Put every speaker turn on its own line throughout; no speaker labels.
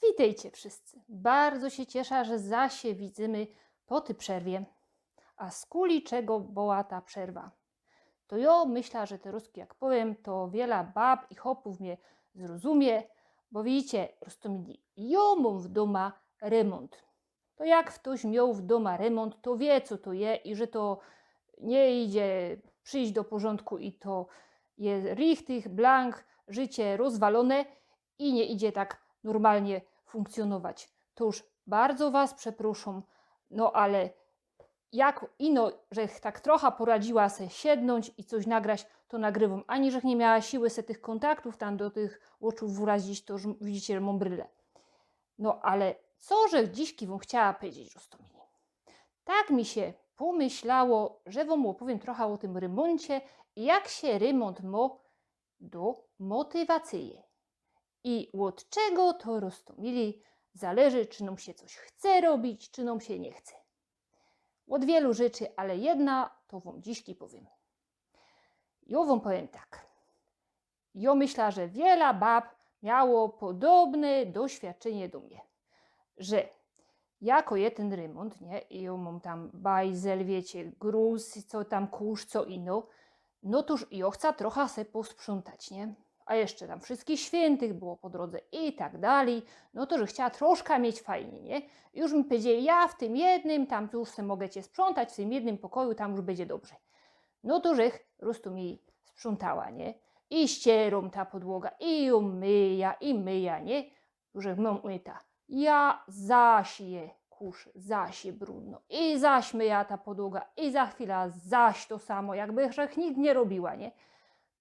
Witajcie wszyscy. Bardzo się cieszę, że zase się widzimy po tej przerwie. A z kuli czego była ta przerwa? To ja myślę, że teraz jak powiem, to wiele bab i chłopów mnie zrozumie, bo widzicie, rozumili, ja mam w domu remont. To jak ktoś miał w domu remont, to wie co to je i że to nie idzie przyjść do porządku i to jest richtig, blank, życie rozwalone i nie idzie tak normalnie funkcjonować. To już bardzo was przepraszam, no ale jak ino, że tak trochę poradziła se siednąć i coś nagrać, to nagrywam. Ani że nie miała siły se tych kontaktów tam do tych oczów wyrazić, to już widzicie, że mam bryle. No ale co, że dziśki wam chciała powiedzieć, Rostomili? Tak mi się pomyślało, że wam opowiem trochę o tym remoncie i jak się remont ma do motywacji. I od czego to, Rostomili, zależy, czy nam się coś chce robić, czy nam się nie chce. Od wielu rzeczy, ale jedna to wam dziśki powiem. Ja wam powiem tak. Ja myślę, że wiele bab miało podobne doświadczenie do mnie, że jako je ten remont, nie, i ja mam tam bajzel, wiecie, gruz, co tam kurz, co ino, no toż ja chcę trochę se posprzątać, nie? A jeszcze tam wszystkich świętych było po drodze i tak dalej, no to, że chciała troszkę mieć fajnie, nie? Już mi powiedzieli, ja w tym jednym, tam już se mogę cię sprzątać, w tym jednym pokoju, tam już będzie dobrze. No to, żech rostu mi sprzątała, nie? I ścierą ta podłoga, i umyja, i myja, nie? Żech mam umyta. Ja zaś je kurz, zaś je brudno. I zaś myja ta podłoga, i za chwilę zaś to samo, jakby żech nikt nie robiła, nie?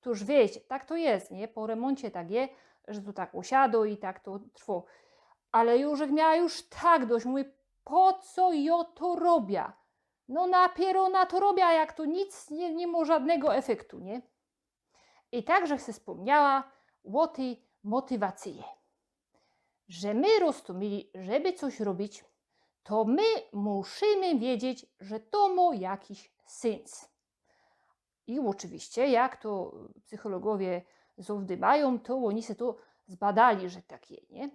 Tuż wiecie, tak to jest, nie? Po remoncie tak je, że to tak usiadło i tak to trwa. Ale już miała już tak dość, mówi, po co ja to robię? No napiero na to robię, jak to nic nie ma żadnego efektu, nie? I także się wspomniała o tej motywacji, że my rozumili, żeby coś robić, to my musimy wiedzieć, że to ma jakiś sens. I oczywiście, jak to psychologowie zawdymają, to oni się to zbadali, że tak jest, nie?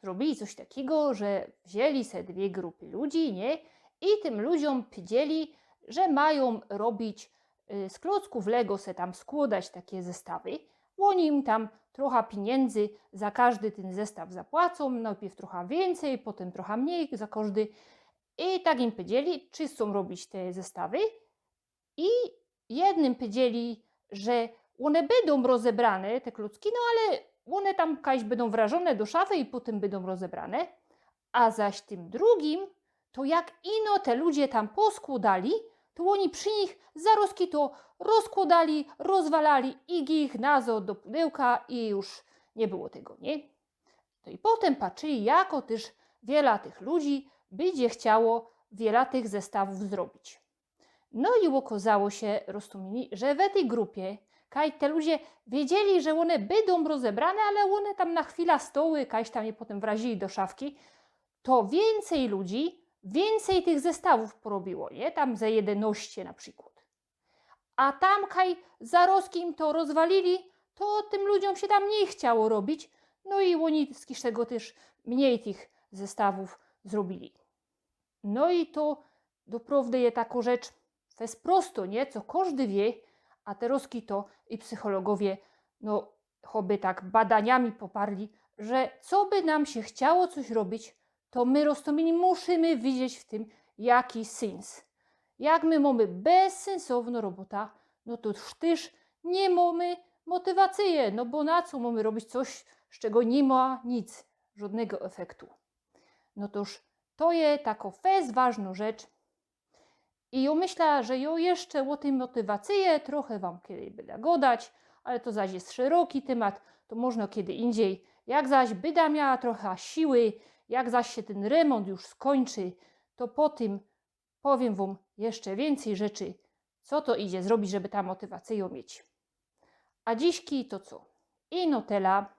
Zrobili coś takiego, że wzięli se dwie grupy ludzi, nie? I tym ludziom powiedzieli, że mają robić z klocków Lego se tam składać takie zestawy. Oni im tam trochę pieniędzy za każdy ten zestaw zapłacą, najpierw trochę więcej, potem trochę mniej za każdy. I tak im powiedzieli, czy chcą robić te zestawy. I jednym powiedzieli, że one będą rozebrane, te klocki, no ale one tam kiedyś będą wrażone do szafy i potem będą rozebrane. A zaś tym drugim, to jak ino te ludzie tam poskładali, to oni przy nich zaroski to rozkładali, rozwalali i ich nazo do pudełka i już nie było tego, nie? To i potem patrzyli, jako też wiele tych ludzi będzie chciało wiele tych zestawów zrobić. No i okazało się, rozumili, że w tej grupie, kaj te ludzie wiedzieli, że one będą rozebrane, ale one tam na chwilę stoły, kajś tam je potem wrazili do szafki, to więcej ludzi, więcej tych zestawów porobiło, nie? Tam za 11 na przykład. A tam kaj zaroski im to rozwalili, to tym ludziom się tam mniej chciało robić, no i oni z tego też mniej tych zestawów zrobili. No i to doprawdy jest taka rzecz, to jest prosto, nie? Co każdy wie, a teraz to i psychologowie, no choby tak badaniami poparli, że co by nam się chciało coś robić, to my roztomini musimy widzieć w tym jakiś sens. Jak my mamy bezsensowną robota, no to też nie mamy motywacji, no bo na co mamy robić coś, z czego nie ma nic, żadnego efektu. No toż to jest taka fez ważna rzecz. I ja myślę, że ja jeszcze o tej motywacji trochę wam kiedy będę gadać, ale to zaś jest szeroki temat, to można kiedy indziej. Jak zaś będę miała trochę siły, jak zaś się ten remont już skończy, to po tym powiem wam jeszcze więcej rzeczy, co to idzie zrobić, żeby ta motywację mieć. A dziśki to co? I no tela.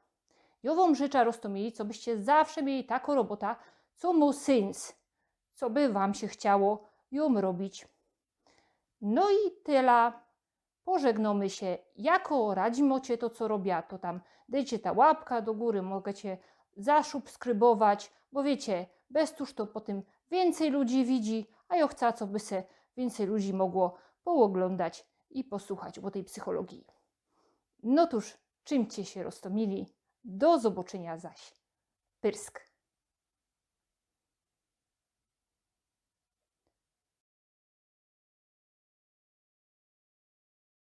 Ja wam życzę, roztomili, co byście zawsze mieli taką robota, co ma sens, co by wam się chciało ją robić. No i tyle. Pożegnamy się. Jako radzimocie to, co robię, to tam dajcie ta łapka do góry, możecie zasubskrybować, bo wiecie, bez tuż to potem więcej ludzi widzi, a ja chcę, co by se więcej ludzi mogło pooglądać i posłuchać o tej psychologii. No cóż, czymcie się roztomili. Do zobaczenia zaś. Pyrsk.